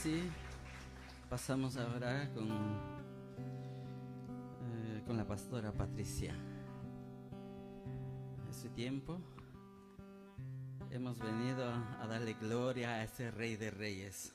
sí, pasamos a orar con la pastora Patricia. En su tiempo hemos venido a darle gloria a ese Rey de Reyes.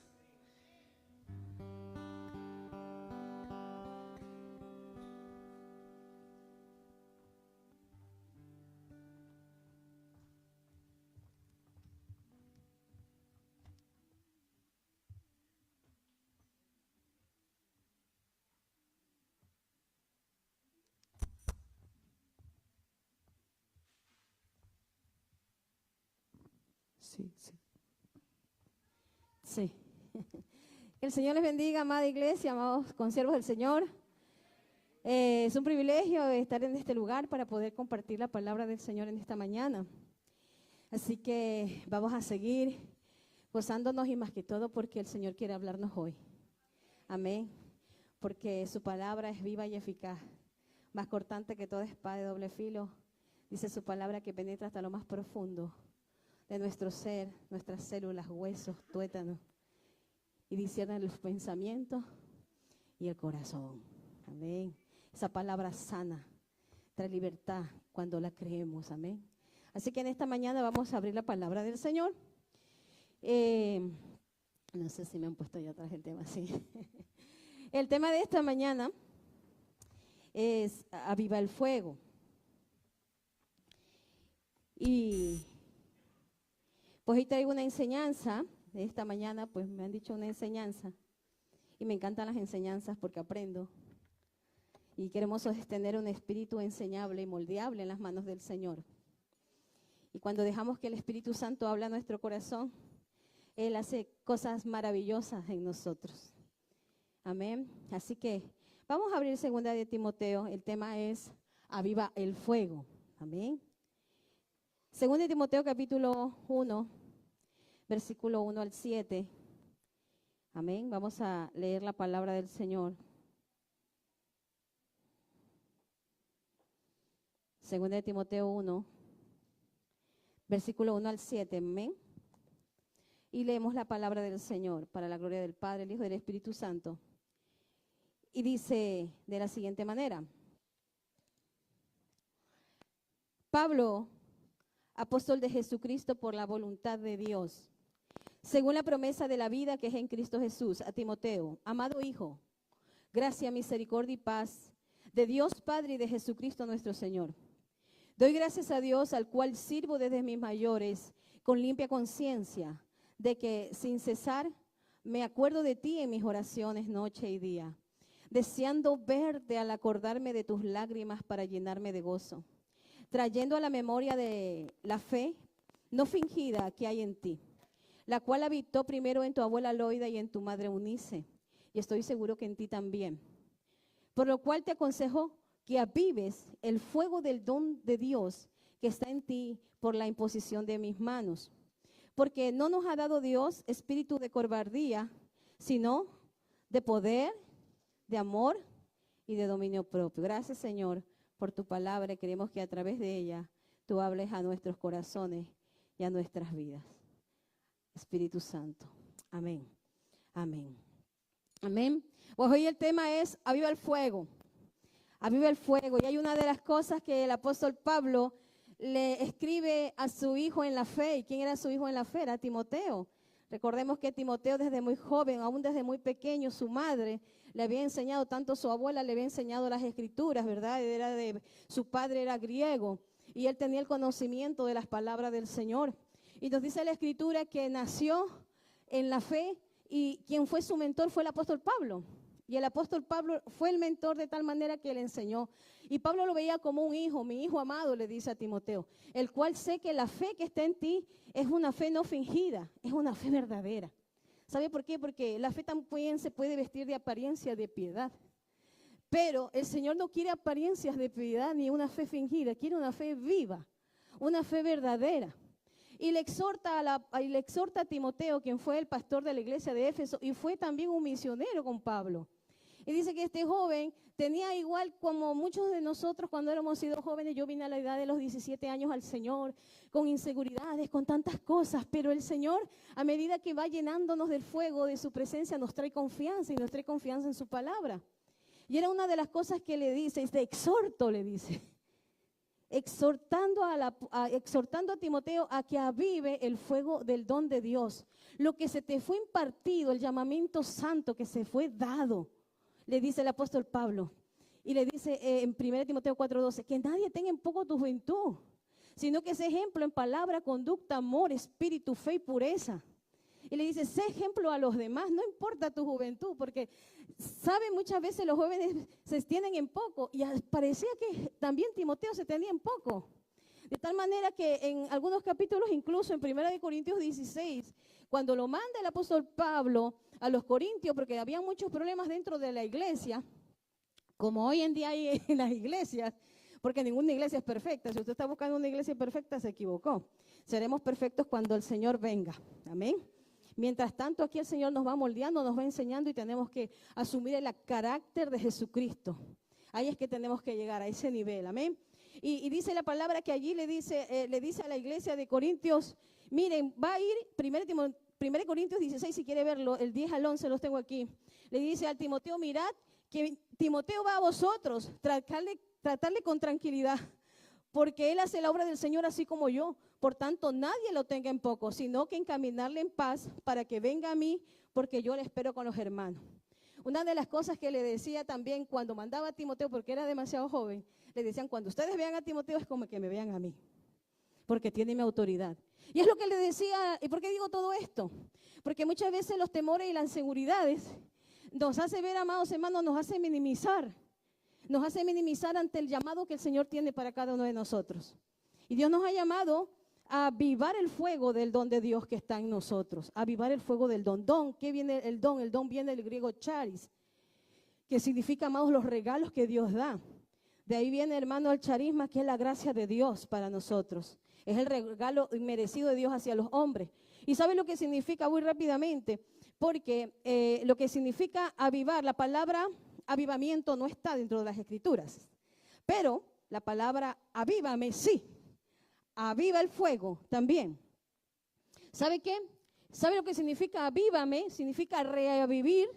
Sí. El Señor les bendiga, amada iglesia, amados consiervos del Señor. Es un privilegio estar en este lugar para poder compartir la palabra del Señor en esta mañana. Así que vamos a seguir gozándonos y más que todo porque el Señor quiere hablarnos hoy. Amén. Porque su palabra es viva y eficaz, más cortante que toda espada de doble filo. Dice su palabra que penetra hasta lo más profundo de nuestro ser, nuestras células, huesos, tuétanos, y discierne los pensamientos y el corazón. Amén. Esa palabra sana trae libertad cuando la creemos. Amén. Así que en esta mañana vamos a abrir la palabra del Señor. No sé si me han puesto allá atrás el tema así. El tema de esta mañana es aviva el fuego. Y pues hoy traigo una enseñanza, de esta mañana pues me han dicho una enseñanza y me encantan las enseñanzas porque aprendo y queremos tener un espíritu enseñable y moldeable en las manos del Señor. Y cuando dejamos que el Espíritu Santo hable a nuestro corazón, Él hace cosas maravillosas en nosotros. Amén. Así que vamos a abrir 2 de Timoteo, el tema es aviva el fuego. Amén. 2 de Timoteo capítulo 1, versículo 1 al 7. Amén. Vamos a leer la palabra del Señor. 2 de Timoteo 1, versículo 1 al 7. Amén. Y leemos la palabra del Señor para la gloria del Padre, el Hijo y del Espíritu Santo. Y dice de la siguiente manera: Pablo, apóstol de Jesucristo por la voluntad de Dios, según la promesa de la vida que es en Cristo Jesús, a Timoteo, amado hijo, gracia, misericordia y paz de Dios Padre y de Jesucristo nuestro Señor. Doy gracias a Dios, al cual sirvo desde mis mayores, con limpia conciencia, de que sin cesar me acuerdo de ti en mis oraciones noche y día, deseando verte al acordarme de tus lágrimas para llenarme de gozo, trayendo a la memoria de la fe no fingida que hay en ti, la cual habitó primero en tu abuela Loida y en tu madre Eunice, y estoy seguro que en ti también. Por lo cual te aconsejo que avives el fuego del don de Dios que está en ti por la imposición de mis manos. Porque no nos ha dado Dios espíritu de cobardía, sino de poder, de amor y de dominio propio. Gracias, Señor, por tu palabra. Queremos que a través de ella tú hables a nuestros corazones y a nuestras vidas. Espíritu Santo. Amén. Amén. Amén. Pues hoy el tema es aviva el fuego. Aviva el fuego. Y hay una de las cosas que el apóstol Pablo le escribe a su hijo en la fe. ¿Y quién era su hijo en la fe? Era Timoteo. Recordemos que Timoteo desde muy joven, aún desde muy pequeño, su madre le había enseñado, tanto su abuela le había enseñado las escrituras, ¿verdad? Su padre era griego y él tenía el conocimiento de las palabras del Señor. Y nos dice la escritura que nació en la fe y quien fue su mentor fue el apóstol Pablo. Y el apóstol Pablo fue el mentor de tal manera que le enseñó. Y Pablo lo veía como un hijo, mi hijo amado, le dice a Timoteo, el cual sé que la fe que está en ti es una fe no fingida, es una fe verdadera. ¿Sabe por qué? Porque la fe también se puede vestir de apariencia de piedad. Pero el Señor no quiere apariencias de piedad ni una fe fingida, quiere una fe viva, una fe verdadera. Y le exhorta a Timoteo, quien fue el pastor de la iglesia de Éfeso y fue también un misionero con Pablo. Y dice que este joven tenía igual como muchos de nosotros cuando éramos sido jóvenes. Yo vine a la edad de los 17 años al Señor, con inseguridades, con tantas cosas. Pero el Señor, a medida que va llenándonos del fuego de su presencia, nos trae confianza y nos trae confianza en su palabra. Y era una de las cosas que le dice, te exhorto, le dice, exhortando a Timoteo a que avive el fuego del don de Dios. Lo que se te fue impartido, el llamamiento santo que se fue dado, le dice el apóstol Pablo. Y le dice en 1 Timoteo 4:12, que nadie tenga en poco tu juventud, sino que sea ejemplo en palabra, conducta, amor, espíritu, fe y pureza. Y le dice, sé ejemplo a los demás, no importa tu juventud, porque saben muchas veces los jóvenes se tienen en poco, y parecía que también Timoteo se tenía en poco. De tal manera que en algunos capítulos, incluso en 1 Corintios 16, cuando lo manda el apóstol Pablo a los corintios, porque había muchos problemas dentro de la iglesia, como hoy en día hay en las iglesias, porque ninguna iglesia es perfecta. Si usted está buscando una iglesia perfecta, se equivocó. Seremos perfectos cuando el Señor venga. Amén. Mientras tanto, aquí el Señor nos va moldeando, nos va enseñando y tenemos que asumir el carácter de Jesucristo. Ahí es que tenemos que llegar a ese nivel, amén. Y dice la palabra que allí le dice a la iglesia de Corintios, miren, va a ir 1 Corintios 16, si quiere verlo, el 10 al 11 los tengo aquí. Le dice al Timoteo, mirad que Timoteo va a vosotros, tratarle con tranquilidad, porque él hace la obra del Señor así como yo. Por tanto, nadie lo tenga en poco, sino que encaminarle en paz para que venga a mí, porque yo le espero con los hermanos. Una de las cosas que le decía también cuando mandaba a Timoteo, porque era demasiado joven, le decían, cuando ustedes vean a Timoteo es como que me vean a mí, porque tiene mi autoridad. Y es lo que le decía. ¿Y por qué digo todo esto? Porque muchas veces los temores y las inseguridades nos hace ver, amados hermanos, nos hace minimizar ante el llamado que el Señor tiene para cada uno de nosotros. Y Dios nos ha llamado a avivar el fuego del don de Dios que está en nosotros, avivar el fuego del don. ¿Qué viene el don? El don viene del griego charis, que significa, amados, los regalos que Dios da. De ahí viene, hermano, el charisma, que es la gracia de Dios para nosotros. Es el regalo inmerecido de Dios hacia los hombres. ¿Y sabe lo que significa? Muy rápidamente, porque lo que significa avivar, la palabra avivamiento no está dentro de las Escrituras, pero la palabra avívame sí. Aviva el fuego también. ¿Sabe qué? ¿Sabe lo que significa avívame? Significa revivir,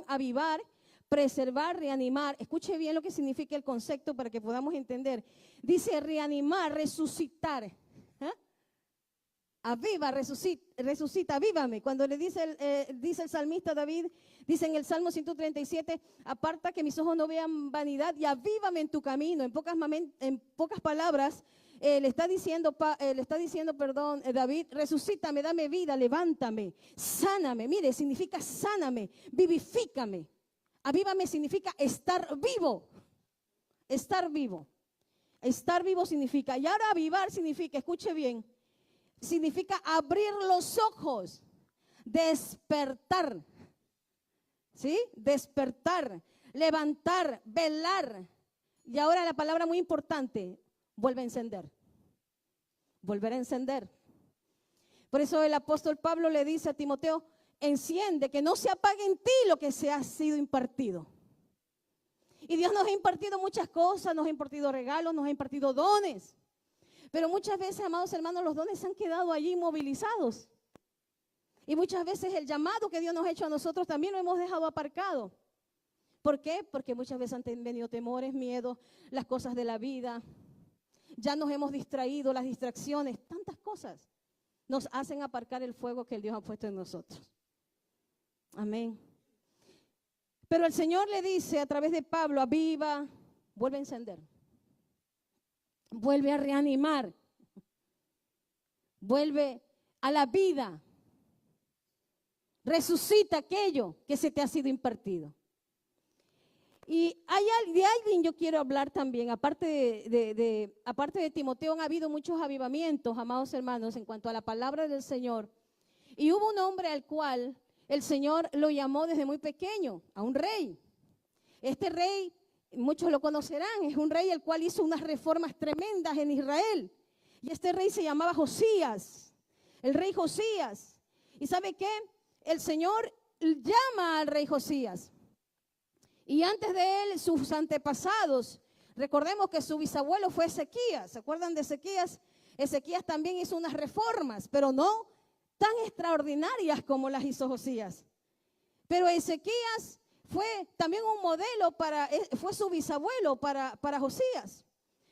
avivar, preservar, reanimar. Escuche bien lo que significa el concepto para que podamos entender. Dice reanimar, resucitar. ¿Eh? Aviva, resucita, avívame. Cuando le dice el salmista David, dice en el Salmo 137, aparta que mis ojos no vean vanidad y avívame en tu camino. En pocas palabras, le está diciendo, David, resucítame, dame vida, levántame, sáname. Mire, significa sáname, vivifícame. Avívame significa estar vivo. Estar vivo. Estar vivo significa, y ahora avivar significa, escuche bien, significa abrir los ojos, despertar. ¿Sí? Despertar, levantar, velar. Y ahora la palabra muy importante, vuelve a encender. Volver a encender. Por eso el apóstol Pablo le dice a Timoteo, enciende, que no se apague en ti lo que se ha sido impartido. Y Dios nos ha impartido muchas cosas, nos ha impartido regalos, nos ha impartido dones. Pero muchas veces, amados hermanos, los dones han quedado allí inmovilizados. Y muchas veces el llamado que Dios nos ha hecho a nosotros también lo hemos dejado aparcado. ¿Por qué? Porque muchas veces han venido temores, miedos, las cosas de la vida. Ya nos hemos distraído, las distracciones, tantas cosas nos hacen aparcar el fuego que el Dios ha puesto en nosotros. Amén. Pero el Señor le dice a través de Pablo, aviva, vuelve a encender. Vuelve a reanimar. Vuelve a la vida. Resucita aquello que se te ha sido impartido. Y de alguien yo quiero hablar también, aparte de Timoteo, han habido muchos avivamientos, amados hermanos, en cuanto a la palabra del Señor. Y hubo un hombre al cual el Señor lo llamó desde muy pequeño, a un rey. Este rey, muchos lo conocerán, es un rey el cual hizo unas reformas tremendas en Israel. Y este rey se llamaba Josías, el rey Josías. ¿Y sabe qué? El Señor llama al rey Josías. Y antes de él, sus antepasados, recordemos que su bisabuelo fue Ezequías. ¿Se acuerdan de Ezequías? Ezequías también hizo unas reformas, pero no tan extraordinarias como las hizo Josías. Pero Ezequías fue también un modelo fue su bisabuelo para Josías.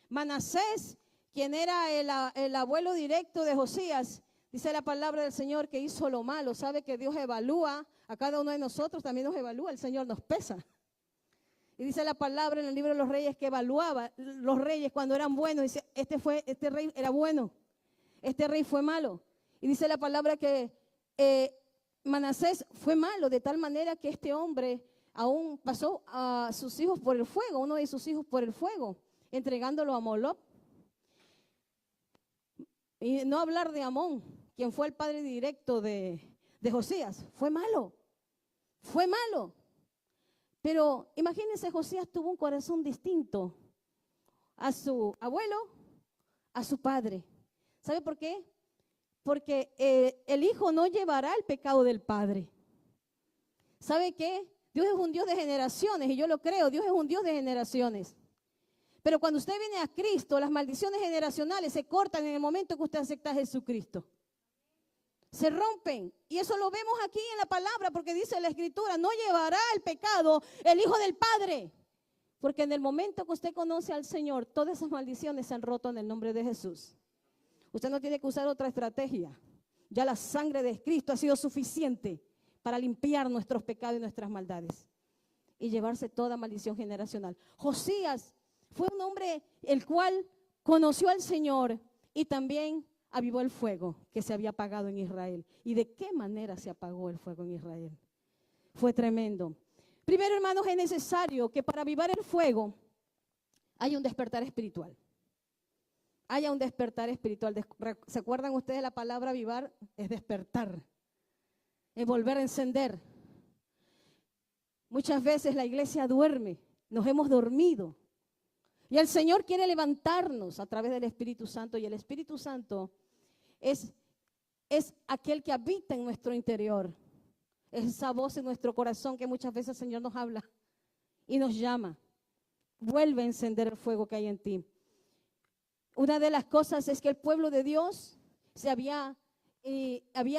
Manasés, quien era el abuelo directo de Josías, dice la palabra del Señor que hizo lo malo. Sabe que Dios evalúa a cada uno de nosotros, también nos evalúa, el Señor nos pesa. Y dice la palabra en el libro de los Reyes que evaluaba los reyes cuando eran buenos. Dice, este rey era bueno, este rey fue malo. Y dice la palabra que Manasés fue malo, de tal manera que este hombre aún pasó a sus hijos por el fuego, uno de sus hijos por el fuego, entregándolo a Moloc. Y no hablar de Amón, quien fue el padre directo de Josías. Fue malo, fue malo. Pero imagínense, Josías tuvo un corazón distinto a su abuelo, a su padre. ¿Sabe por qué? Porque el hijo no llevará el pecado del padre. ¿Sabe qué? Dios es un Dios de generaciones, y yo lo creo, Dios es un Dios de generaciones. Pero cuando usted viene a Cristo, las maldiciones generacionales se cortan en el momento que usted acepta a Jesucristo. Se rompen. Y eso lo vemos aquí en la palabra, porque dice la Escritura, no llevará el pecado el hijo del Padre. Porque en el momento que usted conoce al Señor, todas esas maldiciones se han roto en el nombre de Jesús. Usted no tiene que usar otra estrategia. Ya la sangre de Cristo ha sido suficiente para limpiar nuestros pecados y nuestras maldades y llevarse toda maldición generacional. Josías fue un hombre el cual conoció al Señor y también avivó el fuego que se había apagado en Israel. ¿Y de qué manera se apagó el fuego en Israel? Fue tremendo. Primero, hermanos, es necesario que para avivar el fuego haya un despertar espiritual. Haya un despertar espiritual. ¿Se acuerdan ustedes la palabra avivar? Es despertar, es volver a encender. Muchas veces la iglesia duerme, nos hemos dormido. Y el Señor quiere levantarnos a través del Espíritu Santo. Y el Espíritu Santo es aquel que habita en nuestro interior. Es esa voz en nuestro corazón que muchas veces el Señor nos habla y nos llama. Vuelve a encender el fuego que hay en ti. Una de las cosas es que el pueblo de Dios había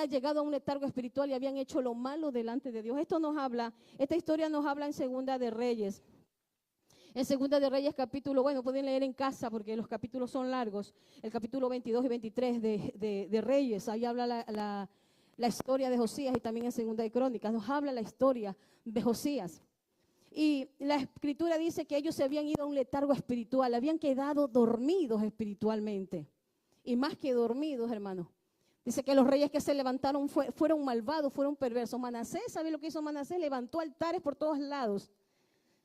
llegado a un letargo espiritual y habían hecho lo malo delante de Dios. Esta historia nos habla en Segunda de Reyes. En Segunda de Reyes capítulo, pueden leer en casa porque los capítulos son largos. El capítulo 22 y 23 de Reyes, ahí habla la historia de Josías, y también en Segunda de Crónicas nos habla la historia de Josías. Y la Escritura dice que ellos se habían ido a un letargo espiritual, habían quedado dormidos espiritualmente. Y más que dormidos, hermanos. Dice que los reyes que se levantaron fueron malvados, fueron perversos. Manasés, ¿sabe lo que hizo Manasés? Levantó altares por todos lados.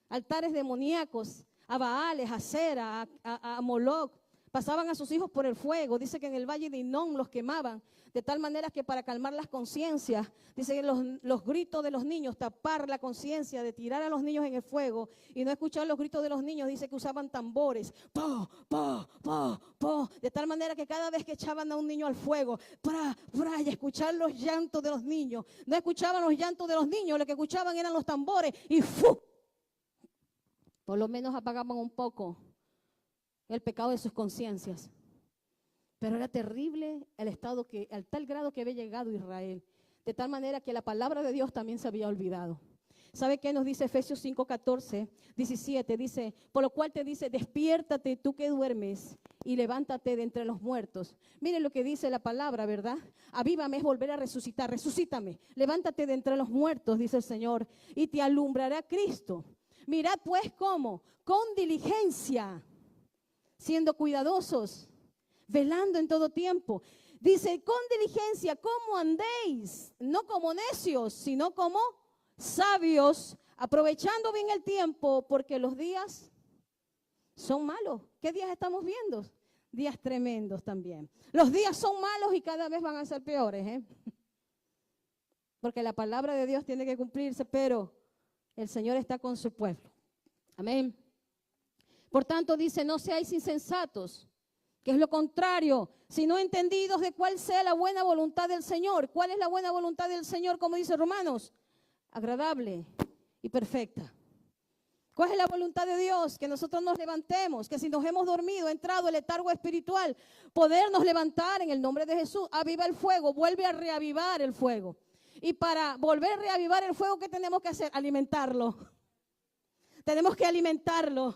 Altares demoníacos, a Baales, a Cera, a Moloc. Pasaban a sus hijos por el fuego. Dice que en el valle de Hinnom los quemaban. De tal manera que para calmar las conciencias, dice que los gritos de los niños, tapar la conciencia, de tirar a los niños en el fuego y no escuchar los gritos de los niños, dice que usaban tambores, po, po, po, po, de tal manera que cada vez que echaban a un niño al fuego, y escuchar los llantos de los niños, no escuchaban los llantos de los niños, lo que escuchaban eran los tambores y ¡fu! Por lo menos apagaban un poco el pecado de sus conciencias. Pero era terrible el estado al tal grado que había llegado Israel. De tal manera que la palabra de Dios también se había olvidado. ¿Sabe qué nos dice Efesios 5:14, 17? Dice, por lo cual te dice, despiértate tú que duermes y levántate de entre los muertos. Miren lo que dice la palabra, ¿verdad? Avívame es volver a resucitar, resucítame. Levántate de entre los muertos, dice el Señor, y te alumbrará Cristo. Mirad pues cómo, con diligencia, siendo cuidadosos, velando en todo tiempo. Dice, con diligencia, ¿cómo andéis? No como necios, sino como sabios, aprovechando bien el tiempo, porque los días son malos. ¿Qué días estamos viendo? Días tremendos también. Los días son malos y cada vez van a ser peores, porque la palabra de Dios tiene que cumplirse, pero el Señor está con su pueblo. Amén. Por tanto dice, no seáis insensatos, que es lo contrario, sino entendidos de cuál sea la buena voluntad del Señor. ¿Cuál es la buena voluntad del Señor? Como dice Romanos, agradable y perfecta. ¿Cuál es la voluntad de Dios? Que nosotros nos levantemos, que si nos hemos dormido, entrado el letargo espiritual, podernos levantar en el nombre de Jesús. Aviva el fuego, vuelve a reavivar el fuego. Y para volver a reavivar el fuego, ¿qué tenemos que hacer? Alimentarlo. Tenemos que alimentarlo.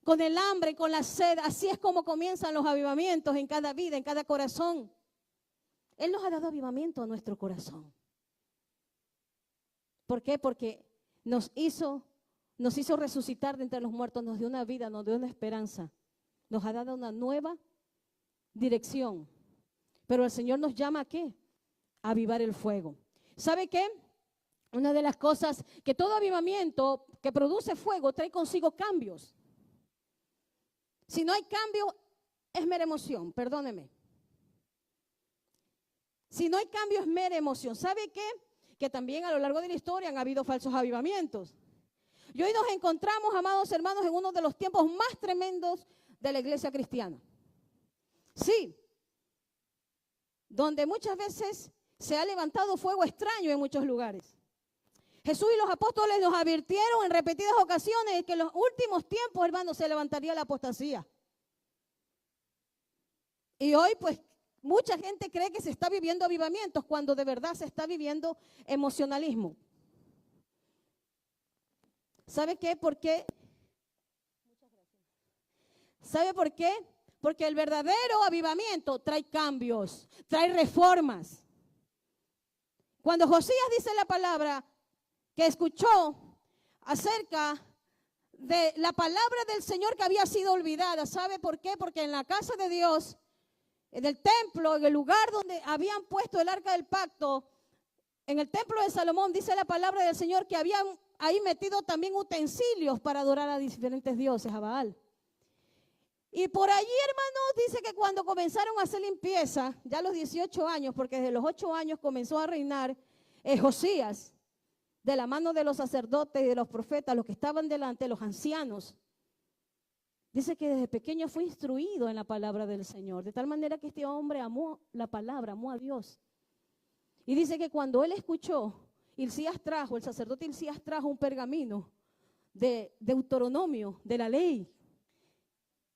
Con el hambre, con la sed. Así es como comienzan los avivamientos en cada vida, en cada corazón. Él nos ha dado avivamiento a nuestro corazón. ¿Por qué? Porque nos hizo resucitar de entre los muertos, nos dio una vida, nos dio una esperanza. Nos ha dado una nueva dirección. Pero el Señor nos llama ¿a qué? A avivar el fuego. ¿Sabe qué? Una de las cosas que todo avivamiento que produce fuego trae consigo cambios. Si no hay cambio, es mera emoción, perdóneme. Si no hay cambio, es mera emoción. ¿Sabe qué? Que también a lo largo de la historia han habido falsos avivamientos. Y hoy nos encontramos, amados hermanos, en uno de los tiempos más tremendos de la iglesia cristiana. Sí, donde muchas veces se ha levantado fuego extraño en muchos lugares. Jesús y los apóstoles nos advirtieron en repetidas ocasiones que en los últimos tiempos, hermanos, se levantaría la apostasía. Y hoy, pues, mucha gente cree que se está viviendo avivamientos cuando de verdad se está viviendo emocionalismo. ¿Sabe qué? ¿Por qué? ¿Sabe por qué? Porque el verdadero avivamiento trae cambios, trae reformas. Cuando Josías dice la palabra que escuchó acerca de la palabra del Señor que había sido olvidada, ¿sabe por qué? Porque en la casa de Dios, en el templo, en el lugar donde habían puesto el arca del pacto, en el templo de Salomón, dice la palabra del Señor que habían ahí metido también utensilios para adorar a diferentes dioses, a Baal. Y por allí, hermanos, dice que cuando comenzaron a hacer limpieza, ya a los 18 años, porque desde los 8 años comenzó a reinar Josías, de la mano de los sacerdotes y de los profetas, los que estaban delante, los ancianos. Dice que desde pequeño fue instruido en la palabra del Señor, de tal manera que este hombre amó la palabra, amó a Dios. Y dice que cuando él escuchó, el sacerdote Hilcías trajo un pergamino de Deuteronomio, de la ley.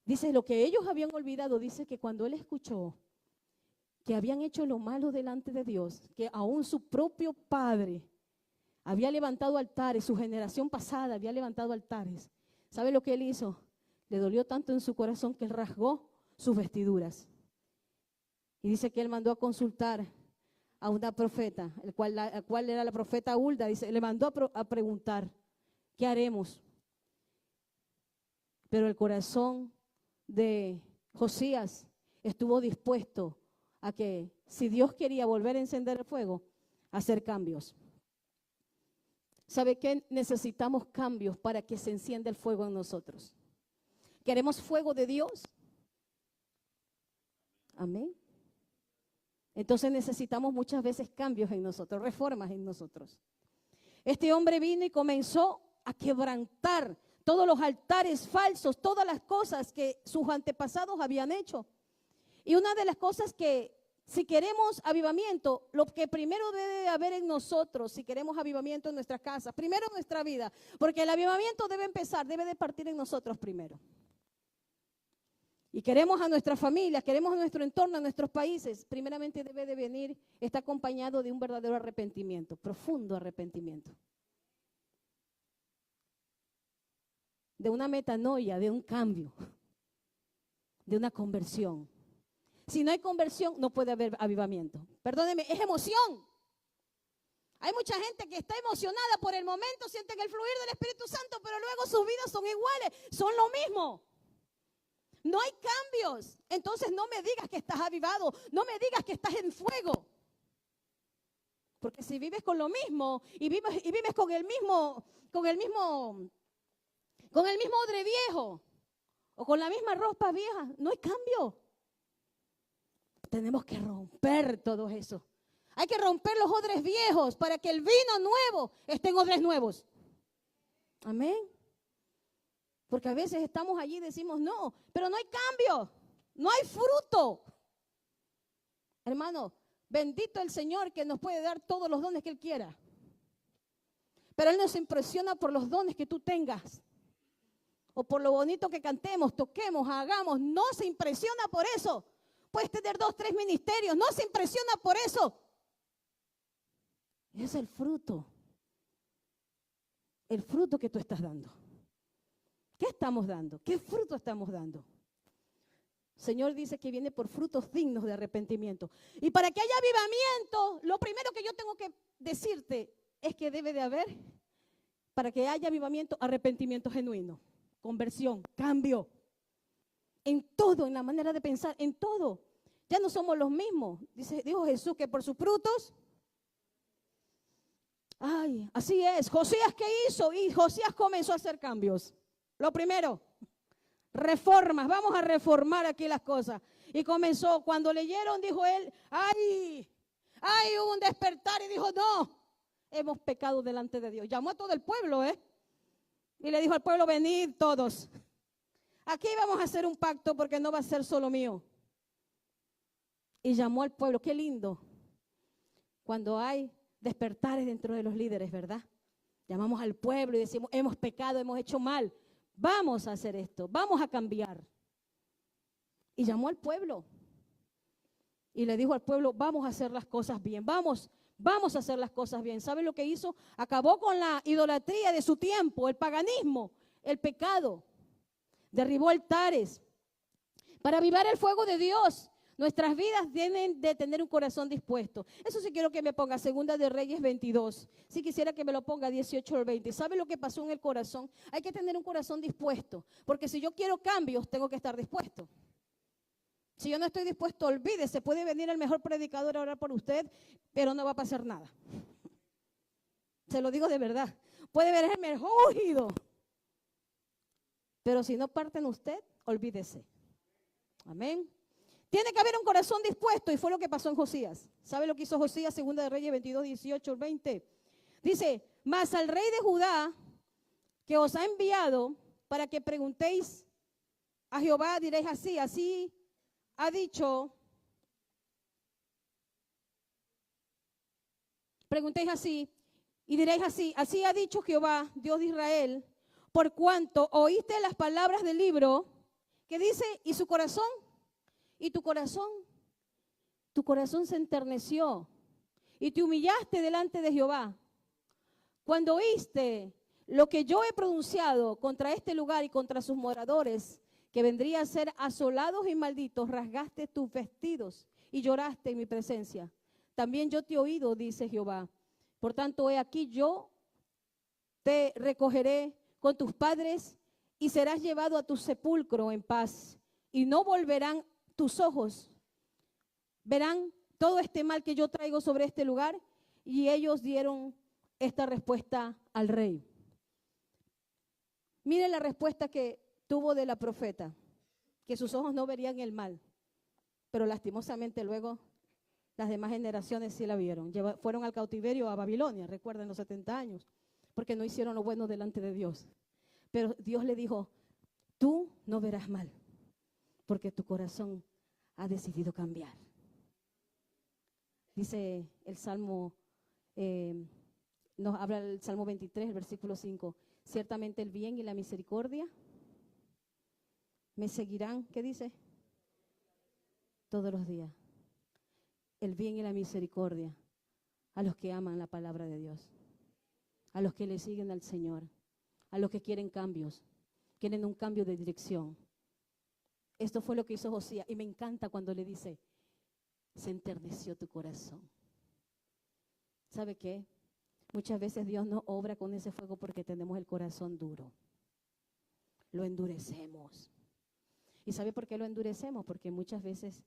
Dice, lo que ellos habían olvidado, dice que cuando él escuchó que habían hecho lo malo delante de Dios, que aún su propio padre había levantado altares, su generación pasada había levantado altares. ¿Sabe lo que él hizo? Le dolió tanto en su corazón que él rasgó sus vestiduras. Y dice que él mandó a consultar a una profeta, la cual era la profeta Hulda. Dice, le mandó a preguntar, ¿qué haremos? Pero el corazón de Josías estuvo dispuesto a que, si Dios quería volver a encender el fuego, a hacer cambios. ¿Sabe qué? Necesitamos cambios para que se encienda el fuego en nosotros. ¿Queremos fuego de Dios? Amén. Entonces necesitamos muchas veces cambios en nosotros, reformas en nosotros. Este hombre vino y comenzó a quebrantar todos los altares falsos, todas las cosas que sus antepasados habían hecho. Y una de las cosas que, si queremos avivamiento, lo que primero debe haber en nosotros, si queremos avivamiento en nuestras casas, primero en nuestra vida, porque el avivamiento debe empezar, debe de partir en nosotros primero. Y queremos a nuestra familia, queremos a nuestro entorno, a nuestros países, primeramente debe de venir, está acompañado de un verdadero arrepentimiento, profundo arrepentimiento. De una metanoia, de un cambio, de una conversión. Si no hay conversión, no puede haber avivamiento. Perdóneme, es emoción. Hay mucha gente que está emocionada por el momento, sienten el fluir del Espíritu Santo, pero luego sus vidas son iguales, son lo mismo. No hay cambios. Entonces no me digas que estás avivado, no me digas que estás en fuego. Porque si vives con lo mismo y vives con el mismo odre viejo o con la misma ropa vieja, no hay cambio. Tenemos que romper todo eso. Hay que romper los odres viejos para que el vino nuevo esté en odres nuevos. Amén. Porque a veces estamos allí y decimos no, pero no hay cambio, no hay fruto. Hermano, bendito el Señor que nos puede dar todos los dones que Él quiera. Pero Él nos impresiona por los dones que tú tengas. O por lo bonito que cantemos, toquemos, hagamos. No se impresiona por eso. Puedes tener 2, 3 ministerios. No se impresiona por eso. Es el fruto. El fruto que tú estás dando. ¿Qué estamos dando? ¿Qué fruto estamos dando? El Señor dice que viene por frutos dignos de arrepentimiento. Y para que haya avivamiento, lo primero que yo tengo que decirte es que debe de haber, para que haya avivamiento, arrepentimiento genuino, conversión, cambio. En todo, en la manera de pensar, en todo. Ya no somos los mismos. Dijo Jesús que por sus frutos. Ay, así es. Josías, ¿qué hizo? Y Josías comenzó a hacer cambios. Lo primero, reformas. Vamos a reformar aquí las cosas. Y comenzó, cuando leyeron, dijo él, ay, hubo un despertar y dijo, no, hemos pecado delante de Dios. Llamó a todo el pueblo, y le dijo al pueblo, venid todos. Aquí vamos a hacer un pacto porque no va a ser solo mío. Y llamó al pueblo, qué lindo. Cuando hay despertares dentro de los líderes, ¿verdad? Llamamos al pueblo y decimos, hemos pecado, hemos hecho mal. Vamos a hacer esto, vamos a cambiar. Y llamó al pueblo. Y le dijo al pueblo, vamos a hacer las cosas bien, vamos a hacer las cosas bien. ¿Saben lo que hizo? Acabó con la idolatría de su tiempo, el paganismo, el pecado. Derribó altares. Para avivar el fuego de Dios, nuestras vidas deben de tener un corazón dispuesto. Eso sí quiero que me ponga, Segunda de Reyes 22. Sí quisiera que me lo ponga 18 al 20. ¿Sabe lo que pasó en el corazón? Hay que tener un corazón dispuesto, porque si yo quiero cambios, tengo que estar dispuesto. Si yo no estoy dispuesto, olvídese, puede venir el mejor predicador a orar por usted, pero no va a pasar nada. Se lo digo de verdad. Puede venir el mejor ungido, pero si no parte en usted, olvídese. Amén. Tiene que haber un corazón dispuesto, y fue lo que pasó en Josías. ¿Sabe lo que hizo Josías? Segunda de Reyes 22, 18, 20. Dice, mas al rey de Judá, que os ha enviado para que preguntéis a Jehová, diréis así ha dicho, preguntéis así, y diréis así ha dicho Jehová, Dios de Israel, por cuanto oíste las palabras del libro, que dice, y su corazón, y tu corazón se enterneció, y te humillaste delante de Jehová. Cuando oíste lo que yo he pronunciado contra este lugar y contra sus moradores, que vendría a ser asolados y malditos, rasgaste tus vestidos y lloraste en mi presencia. También yo te he oído, dice Jehová. Por tanto, he aquí yo te recogeré con tus padres y serás llevado a tu sepulcro en paz. Y no volverán tus ojos. Verán todo este mal que yo traigo sobre este lugar. Y ellos dieron esta respuesta al rey. Miren la respuesta que tuvo de la profeta, que sus ojos no verían el mal, pero lastimosamente luego las demás generaciones sí la vieron. Fueron al cautiverio a Babilonia, recuerden, los 70 años, porque no hicieron lo bueno delante de Dios. Pero Dios le dijo, tú no verás mal, porque tu corazón ha decidido cambiar. Dice el Salmo, nos habla el Salmo 23, el versículo 5, ciertamente el bien y la misericordia me seguirán, ¿qué dice? Todos los días. El bien y la misericordia a los que aman la palabra de Dios, a los que le siguen al Señor, a los que quieren cambios, quieren un cambio de dirección. Esto fue lo que hizo Josías, y me encanta cuando le dice, se enterneció tu corazón. ¿Sabe qué? Muchas veces Dios no obra con ese fuego porque tenemos el corazón duro. Lo endurecemos. ¿Y sabe por qué lo endurecemos? Porque muchas veces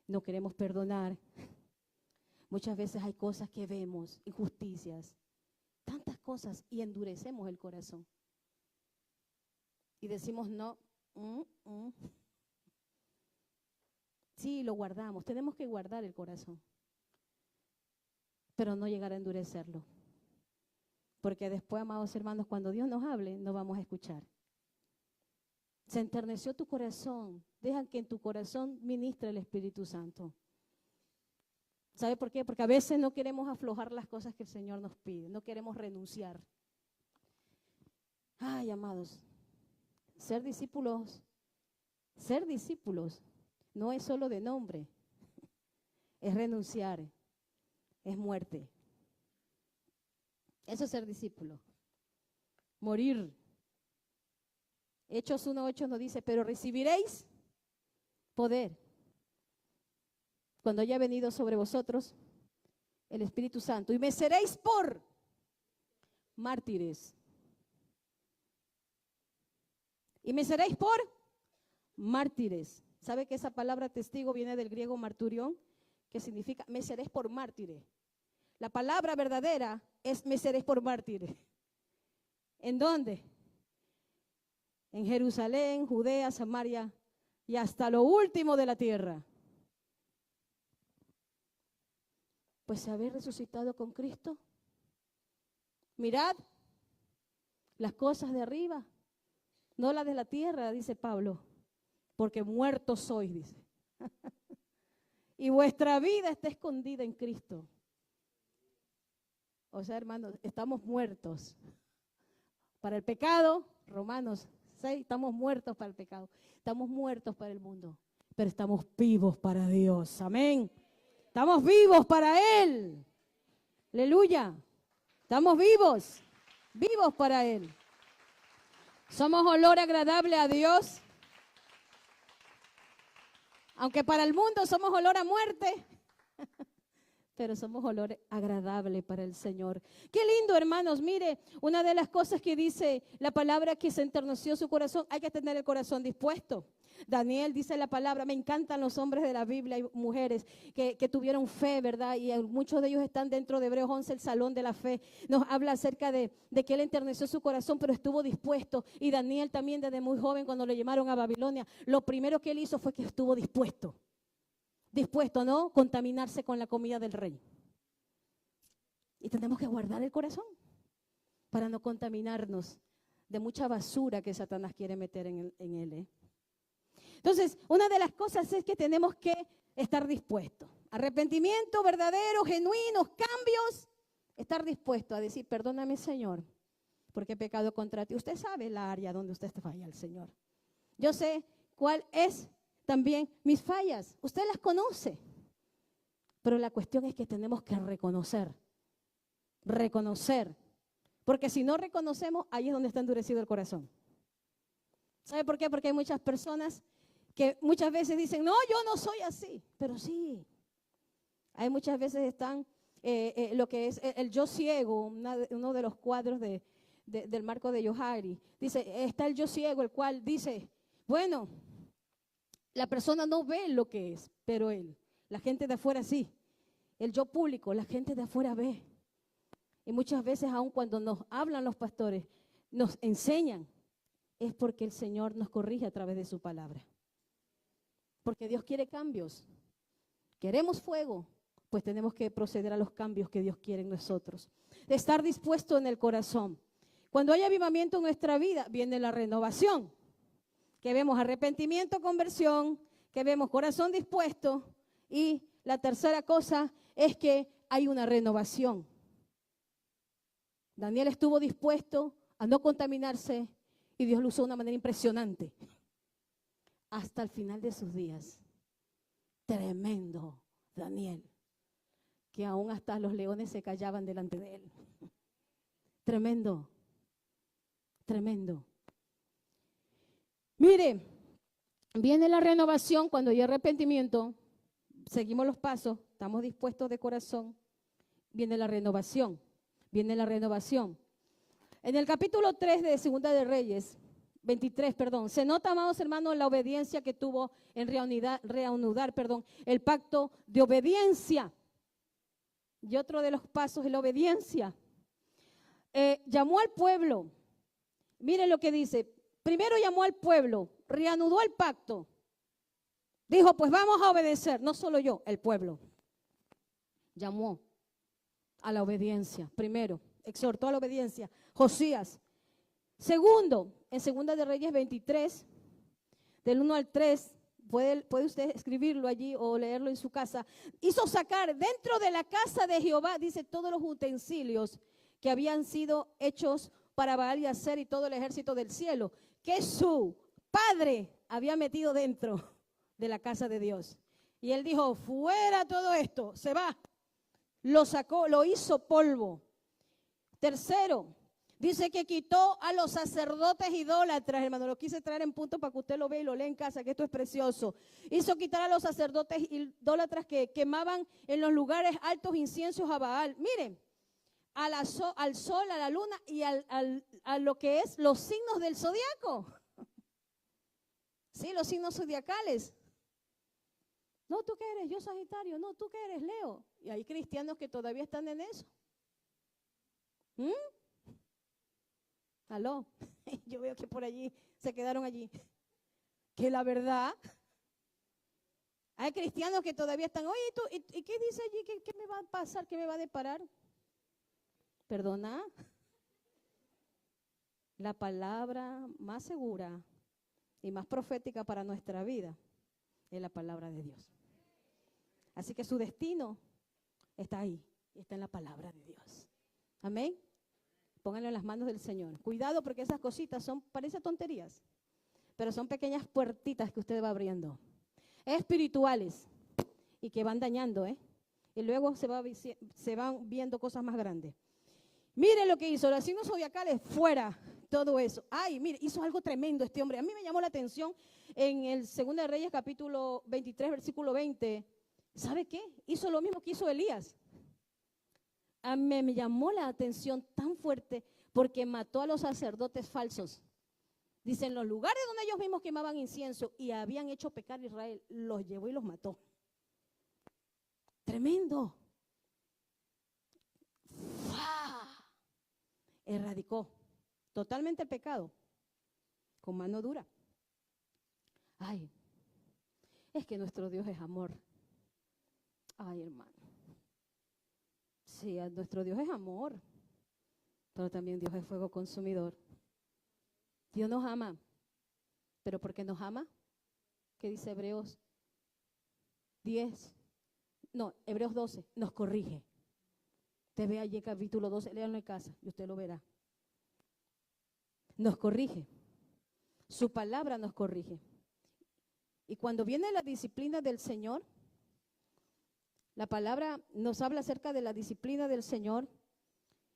no queremos perdonar. Muchas veces hay cosas que vemos, injusticias, tantas cosas, y endurecemos el corazón. Y decimos no. Sí, lo guardamos. Tenemos que guardar el corazón, pero no llegar a endurecerlo. Porque después, amados hermanos, cuando Dios nos hable, no vamos a escuchar. Se enterneció tu corazón. Deja que en tu corazón ministre el Espíritu Santo. ¿Sabe por qué? Porque a veces no queremos aflojar las cosas que el Señor nos pide. No queremos renunciar. Ay, amados, ser discípulos no es solo de nombre, es renunciar, es muerte. Eso es ser discípulo. Morir. Hechos 1:8 nos dice, pero recibiréis poder cuando haya venido sobre vosotros el Espíritu Santo y me seréis por mártires. Y me seréis por mártires. ¿Sabe que esa palabra testigo viene del griego marturión, que significa me seréis por mártires? La palabra verdadera es me seréis por mártires. ¿En dónde? En Jerusalén, Judea, Samaria y hasta lo último de la tierra. Pues haber resucitado con Cristo. Mirad las cosas de arriba, no las de la tierra, dice Pablo, porque muertos sois, dice. Y vuestra vida está escondida en Cristo. O sea, hermanos, estamos muertos para el pecado. Romanos 6, estamos muertos para el pecado. Estamos muertos para el mundo, pero estamos vivos para Dios. Amén. Estamos vivos para Él. Aleluya. Estamos vivos para Él. Somos olor agradable a Dios. Aunque para el mundo somos olor a muerte, pero somos olor agradable para el Señor. Qué lindo, hermanos. Mire, una de las cosas que dice la palabra que se enterneció su corazón, hay que tener el corazón dispuesto. Daniel dice la palabra, me encantan los hombres de la Biblia y mujeres que tuvieron fe, ¿verdad? Y muchos de ellos están dentro de Hebreos 11, el salón de la fe. Nos habla acerca de que él enterneció su corazón, pero estuvo dispuesto. Y Daniel también desde muy joven, cuando lo llamaron a Babilonia, lo primero que él hizo fue que estuvo dispuesto. Dispuesto a no contaminarse con la comida del rey. Y tenemos que guardar el corazón para no contaminarnos de mucha basura que Satanás quiere meter en él. Entonces, una de las cosas es que tenemos que estar dispuestos. Arrepentimiento verdadero, genuinos, cambios. Estar dispuesto a decir, perdóname, Señor, porque he pecado contra ti. Usted sabe la área donde usted falla al Señor. Yo sé cuál es también mis fallas. Usted las conoce. Pero la cuestión es que tenemos que reconocer. Porque si no reconocemos, ahí es donde está endurecido el corazón. ¿Sabe por qué? Porque hay muchas personas que muchas veces dicen, no, yo no soy así. Pero sí. Hay muchas veces están lo que es el yo ciego, uno de los cuadros del marco de Johari. Dice, está el yo ciego, el cual dice, bueno, la persona no ve lo que es, pero la gente de afuera sí. El yo público, la gente de afuera ve. Y muchas veces, aun cuando nos hablan los pastores, nos enseñan, es porque el Señor nos corrige a través de su palabra. Porque Dios quiere cambios. Queremos fuego, pues tenemos que proceder a los cambios que Dios quiere en nosotros. De estar dispuesto en el corazón. Cuando hay avivamiento en nuestra vida, viene la renovación. Que vemos arrepentimiento, conversión, que vemos corazón dispuesto. Y la tercera cosa es que hay una renovación. Daniel estuvo dispuesto a no contaminarse y Dios lo usó de una manera impresionante. Hasta el final de sus días. Tremendo Daniel. Que aún hasta los leones se callaban delante de él. Tremendo. Mire, viene la renovación cuando hay arrepentimiento. Seguimos los pasos, estamos dispuestos de corazón. Viene la renovación. En el capítulo 3 de Segunda de Reyes, 23, se nota, amados hermanos, la obediencia que tuvo en reanudar el pacto de obediencia. Y otro de los pasos es la obediencia. Llamó al pueblo. Miren lo que dice. Primero llamó al pueblo, reanudó el pacto. Dijo, pues vamos a obedecer. No solo yo, el pueblo. Llamó a la obediencia. Primero, exhortó a la obediencia. Josías. Segundo, en Segunda de Reyes 23, del 1 al 3, puede usted escribirlo allí o leerlo en su casa. Hizo sacar dentro de la casa de Jehová, dice, todos los utensilios que habían sido hechos para Baal y Aser y todo el ejército del cielo, que su padre había metido dentro de la casa de Dios. Y él dijo, fuera todo esto, se va. Lo sacó, lo hizo polvo. Tercero, dice que quitó a los sacerdotes idólatras, hermano. Lo quise traer en punto para que usted lo vea y lo lea en casa, que esto es precioso. Hizo quitar a los sacerdotes idólatras que quemaban en los lugares altos inciensos a Baal. Miren, al sol, a la luna y a lo que es los signos del zodiaco. Sí, los signos zodiacales. No, ¿tú qué eres? Yo Sagitario. No, ¿tú qué eres? Leo. Y hay cristianos que todavía están en eso. ¿Aló? Yo veo que por allí se quedaron allí. Que la verdad, hay cristianos que todavía están, oye, ¿tú, y qué dice allí? ¿Qué me va a pasar? ¿Qué me va a deparar? Perdona. La palabra más segura y más profética para nuestra vida es la palabra de Dios. Así que su destino está ahí, está en la palabra de Dios. Amén. Pónganlo en las manos del Señor. Cuidado porque esas cositas parecen tonterías, pero son pequeñas puertitas que usted va abriendo. Espirituales y que van dañando, y luego se van viendo cosas más grandes. Mire lo que hizo, los signos zodiacales, fuera, todo eso. Ay, mire, hizo algo tremendo este hombre. A mí me llamó la atención en el 2 de Reyes, capítulo 23, versículo 20. ¿Sabe qué? Hizo lo mismo que hizo Elías. A mí me llamó la atención tan fuerte porque mató a los sacerdotes falsos. Dice, en los lugares donde ellos mismos quemaban incienso y habían hecho pecar a Israel, los llevó y los mató. Tremendo. Erradicó totalmente el pecado con mano dura. Ay, es que nuestro Dios es amor. Ay, hermano. Sí, nuestro Dios es amor, pero también Dios es fuego consumidor. Dios nos ama, pero ¿por qué nos ama? ¿Qué dice Hebreos 12? Nos corrige. Usted ve allí capítulo 12, léanlo en casa y usted lo verá. Nos corrige. Su palabra nos corrige. Y cuando viene la disciplina del Señor, la palabra nos habla acerca de la disciplina del Señor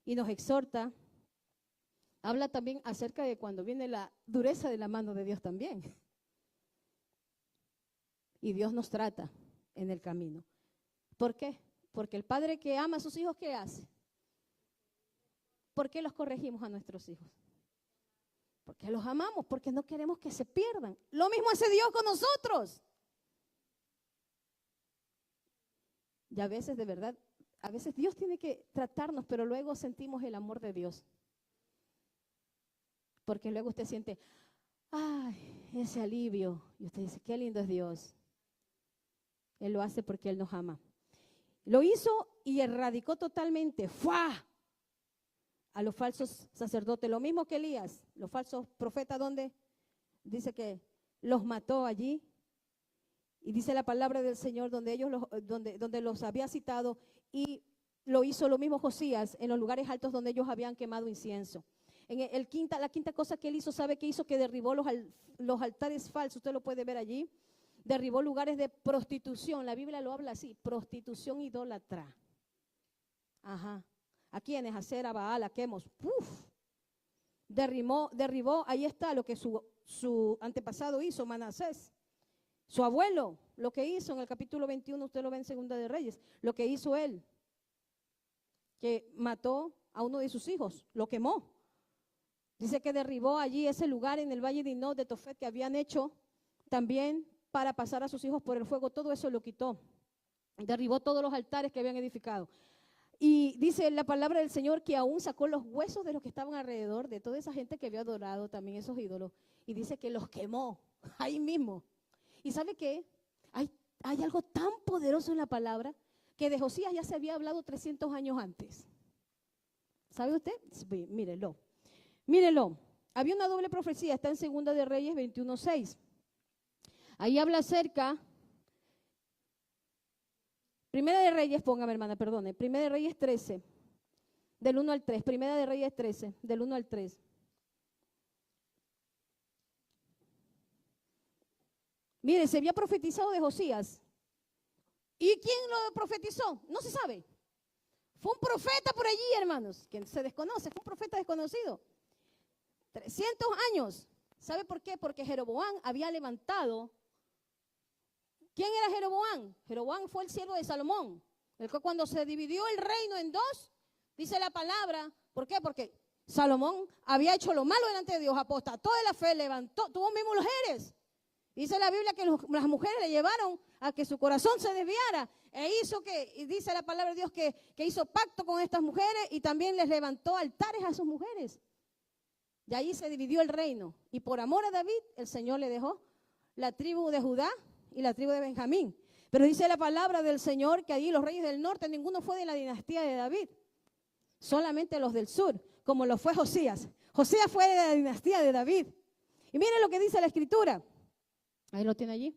y nos exhorta. Habla también acerca de cuando viene la dureza de la mano de Dios también. Y Dios nos trata en el camino. ¿Por qué? Porque el padre que ama a sus hijos, ¿qué hace? ¿Por qué los corregimos a nuestros hijos? Porque los amamos, porque no queremos que se pierdan. Lo mismo hace Dios con nosotros. Y a veces, de verdad, a veces Dios tiene que tratarnos, pero luego sentimos el amor de Dios. Porque luego usted siente, ay, ese alivio. Y usted dice, qué lindo es Dios. Él lo hace porque Él nos ama. Lo hizo y erradicó totalmente, ¡fua!, a los falsos sacerdotes. Lo mismo que Elías, los falsos profetas, ¿dónde? Dice que los mató allí. Y dice la palabra del Señor donde los había citado, y lo hizo lo mismo Josías en los lugares altos donde ellos habían quemado incienso. La quinta cosa que él hizo, ¿sabe qué hizo? Que derribó los altares falsos, usted lo puede ver allí. Derribó lugares de prostitución, la Biblia lo habla así, prostitución idólatra. Ajá. ¿A quiénes? A Acera, a Baal, a Quemos. Derribó, ahí está lo que su antepasado hizo, Manasés. Su abuelo, lo que hizo en el capítulo 21, usted lo ve en 2 de Reyes, lo que hizo él, que mató a uno de sus hijos, lo quemó. Dice que derribó allí ese lugar en el valle de Hinnom de Tofet que habían hecho también para pasar a sus hijos por el fuego, todo eso lo quitó. Derribó todos los altares que habían edificado. Y dice la palabra del Señor que aún sacó los huesos de los que estaban alrededor, de toda esa gente que había adorado también esos ídolos, y dice que los quemó ahí mismo. ¿Y sabe qué? Hay algo tan poderoso en la palabra que de Josías ya se había hablado 300 años antes. ¿Sabe usted? Sí, mírelo. Había una doble profecía, está en 2 de Reyes 21:6. Ahí habla acerca, Primera de Reyes, póngame hermana, perdone, Primera de Reyes 13. del 1 al 3. Primera de Reyes 13, del 1 al 3. Mire, se había profetizado de Josías. ¿Y quién lo profetizó? No se sabe. Fue un profeta por allí, hermanos, que se desconoce, fue un profeta desconocido. 300 años. ¿Sabe por qué? Porque Jeroboam había levantado. ¿Quién era Jeroboam? Jeroboam fue el siervo de Salomón. El que cuando se dividió el reino en dos, dice la palabra. ¿Por qué? Porque Salomón había hecho lo malo delante de Dios, apostató de la fe, levantó, tuvo mismo mujeres. Dice la Biblia que las mujeres le llevaron a que su corazón se desviara. E hizo y dice la palabra de Dios que hizo pacto con estas mujeres y también les levantó altares a sus mujeres. Y allí se dividió el reino. Y por amor a David, el Señor le dejó la tribu de Judá y la tribu de Benjamín. Pero dice la palabra del Señor que allí los reyes del norte, ninguno fue de la dinastía de David. Solamente los del sur, como lo fue Josías. Josías fue de la dinastía de David. Y miren lo que dice la Escritura. Ahí lo tiene allí.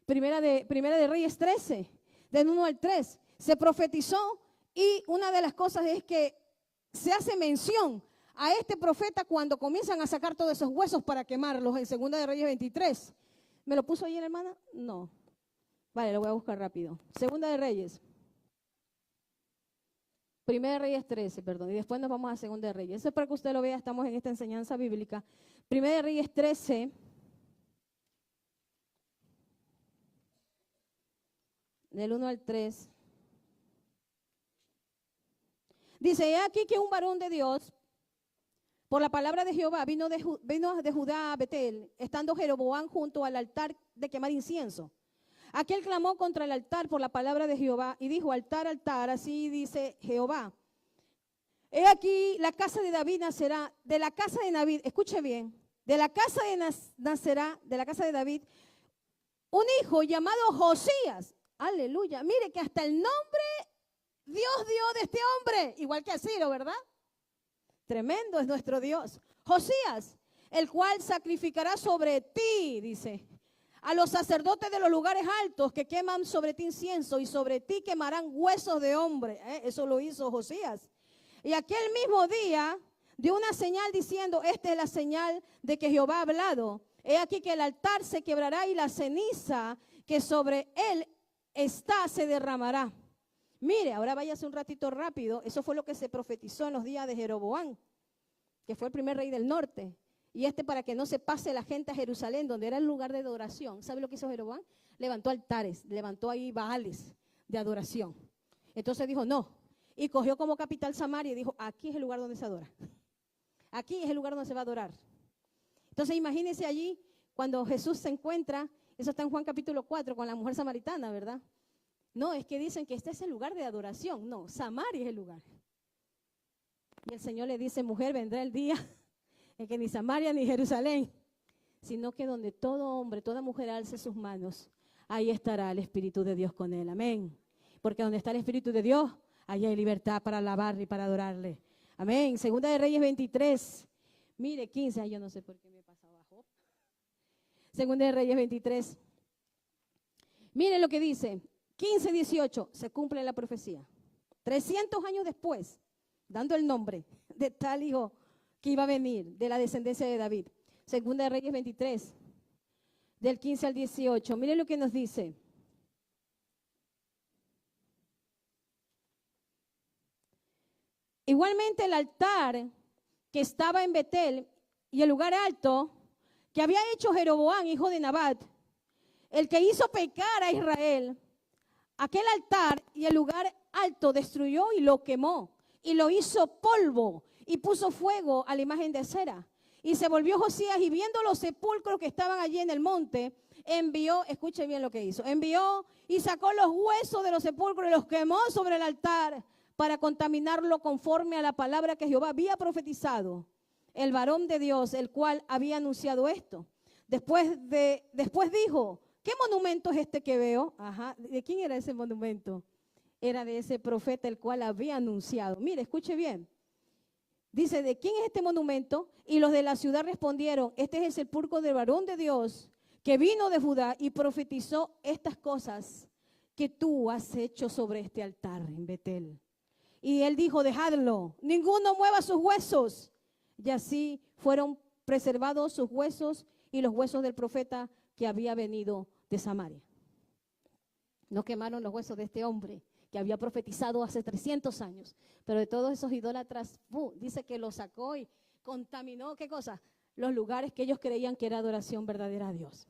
Primera de Reyes 13, del 1 al 3. Se profetizó y una de las cosas es que se hace mención a este profeta cuando comienzan a sacar todos esos huesos para quemarlos en Segunda de Reyes 23. ¿Me lo puso allí, hermana? No. Vale, lo voy a buscar rápido. Segunda de Reyes. Primera de Reyes 13, perdón. Y después nos vamos a Segunda de Reyes. Eso es para que usted lo vea, estamos en esta enseñanza bíblica. Primera de Reyes 13. Del 1 al 3. Dice, he aquí que un varón de Dios, por la palabra de Jehová, vino de Judá a Betel, estando Jeroboam junto al altar de quemar incienso. Aquel clamó contra el altar por la palabra de Jehová y dijo, altar, altar, así dice Jehová. He aquí la casa de David nacerá, de la casa de David, escuche bien, de la casa de nacerá, de la casa de David, un hijo llamado Josías. Aleluya. Mire que hasta el nombre Dios dio de este hombre, igual que a Ciro, ¿verdad? Tremendo es nuestro Dios. Josías, el cual sacrificará sobre ti, dice, a los sacerdotes de los lugares altos que queman sobre ti incienso y sobre ti quemarán huesos de hombre. Eso lo hizo Josías. Y aquel mismo día dio una señal diciendo, esta es la señal de que Jehová ha hablado. He aquí que el altar se quebrará y la ceniza que sobre él se derramará. Mire, ahora váyase un ratito rápido. Eso fue lo que se profetizó en los días de Jeroboam, que fue el primer rey del norte. Y para que no se pase la gente a Jerusalén, donde era el lugar de adoración. ¿Sabe lo que hizo Jeroboam? Levantó altares, levantó ahí baales de adoración. Entonces dijo, no. Y cogió como capital Samaria y dijo, aquí es el lugar donde se adora. Aquí es el lugar donde se va a adorar. Entonces imagínense allí, cuando Jesús se encuentra, eso está en Juan capítulo 4, con la mujer samaritana, ¿verdad? No, es que dicen que este es el lugar de adoración. No, Samaria es el lugar. Y el Señor le dice, mujer, vendrá el día en que ni Samaria ni Jerusalén, sino que donde todo hombre, toda mujer alce sus manos, ahí estará el Espíritu de Dios con él. Amén. Porque donde está el Espíritu de Dios, allí hay libertad para alabarle y para adorarle. Amén. Segunda de Reyes 23. Mire, 15. Ay, yo no sé por qué me pasa abajo. Segunda de Reyes 23. Mire lo que dice. 15, 18. Se cumple la profecía. 300 años después, dando el nombre de tal hijo que iba a venir de la descendencia de David. Segunda de Reyes 23, del 15 al 18. Mire lo que nos dice. Igualmente el altar que estaba en Betel y el lugar alto que había hecho Jeroboam, hijo de Nabat, el que hizo pecar a Israel, aquel altar y el lugar alto destruyó y lo quemó y lo hizo polvo y puso fuego a la imagen de cera. Y se volvió Josías y viendo los sepulcros que estaban allí en el monte, envió, escuche bien lo que hizo, envió y sacó los huesos de los sepulcros y los quemó sobre el altar para contaminarlo conforme a la palabra que Jehová había profetizado, el varón de Dios, el cual había anunciado esto. Después dijo, ¿qué monumento es este que veo? Ajá, ¿de quién era ese monumento? Era de ese profeta el cual había anunciado. Mire, escuche bien. Dice, ¿de quién es este monumento? Y los de la ciudad respondieron, este es el sepulcro del varón de Dios que vino de Judá y profetizó estas cosas que tú has hecho sobre este altar en Betel. Y él dijo, dejadlo, ninguno mueva sus huesos. Y así fueron preservados sus huesos y los huesos del profeta que había venido de Samaria. No quemaron los huesos de este hombre que había profetizado hace 300 años. Pero de todos esos idólatras, dice que los sacó y contaminó, ¿qué cosa? Los lugares que ellos creían que era adoración verdadera a Dios.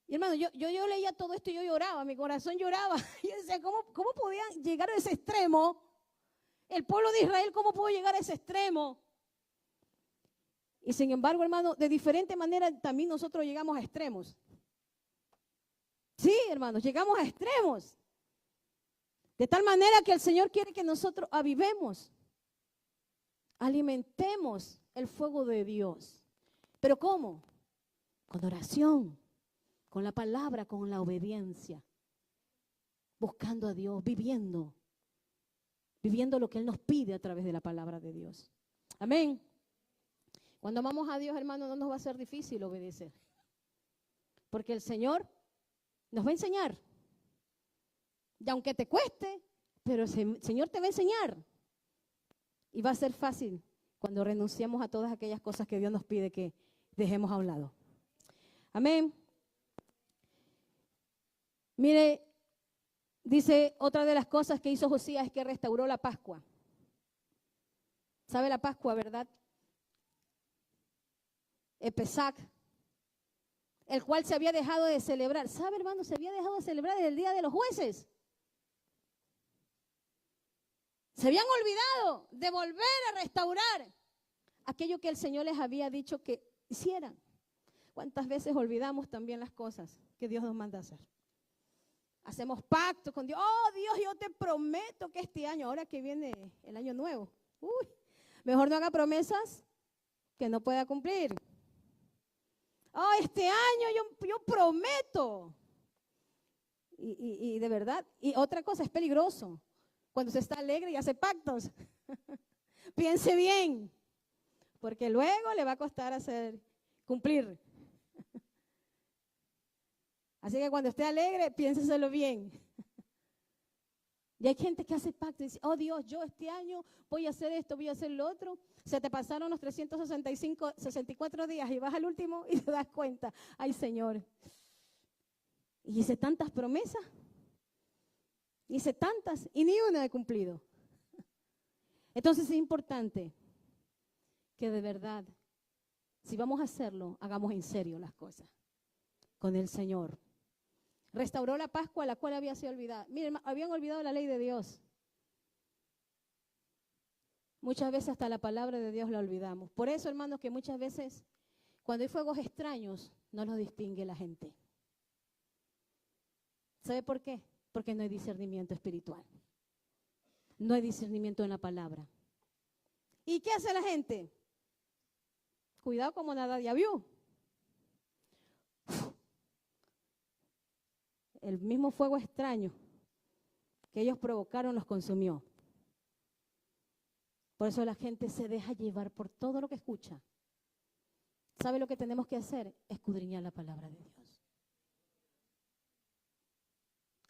Y hermano, yo leía todo esto y yo lloraba, mi corazón lloraba. Yo decía, ¿cómo podían llegar a ese extremo? El pueblo de Israel, ¿cómo pudo llegar a ese extremo? Y sin embargo, hermano, de diferente manera también nosotros llegamos a extremos. Sí, hermanos, llegamos a extremos. De tal manera que el Señor quiere que nosotros avivemos, alimentemos el fuego de Dios. ¿Pero cómo? Con oración, con la palabra, con la obediencia. Buscando a Dios, viviendo lo que Él nos pide a través de la palabra de Dios. Amén. Cuando amamos a Dios, hermano, no nos va a ser difícil obedecer. Porque el Señor nos va a enseñar. Y aunque te cueste, pero el Señor te va a enseñar. Y va a ser fácil cuando renunciamos a todas aquellas cosas que Dios nos pide que dejemos a un lado. Amén. Mire, dice, otra de las cosas que hizo Josías es que restauró la Pascua. ¿Sabe la Pascua, verdad? Pesach, el cual se había dejado de celebrar. ¿Sabe, hermano? Se había dejado de celebrar desde el Día de los Jueces. Se habían olvidado de volver a restaurar aquello que el Señor les había dicho que hicieran. ¿Cuántas veces olvidamos también las cosas que Dios nos manda hacer? Hacemos pactos con Dios. Oh, Dios, yo te prometo que este año, ahora que viene el año nuevo, mejor no haga promesas que no pueda cumplir. Oh, este año yo prometo. Y de verdad, y otra cosa, es peligroso. Cuando se está alegre y hace pactos. Piense bien, porque luego le va a costar cumplir. Así que cuando esté alegre, piénseselo bien. Y hay gente que hace pactos y dice, oh Dios, yo este año voy a hacer esto, voy a hacer lo otro. Se te pasaron los 64 días y vas al último y te das cuenta, ay Señor, y hice tantas promesas, hice tantas y ni una he cumplido. Entonces es importante que de verdad, si vamos a hacerlo, hagamos en serio las cosas con el Señor. Restauró la Pascua, la cual había sido olvidada. Miren, habían olvidado la ley de Dios. Muchas veces hasta la palabra de Dios la olvidamos. Por eso, hermanos, que muchas veces cuando hay fuegos extraños, no los distingue la gente. ¿Sabe por qué? Porque no hay discernimiento espiritual. No hay discernimiento en la palabra. ¿Y qué hace la gente? Cuidado como nada ya vio. El mismo fuego extraño que ellos provocaron los consumió. Por eso la gente se deja llevar por todo lo que escucha. ¿Sabe lo que tenemos que hacer? Escudriñar la palabra de Dios.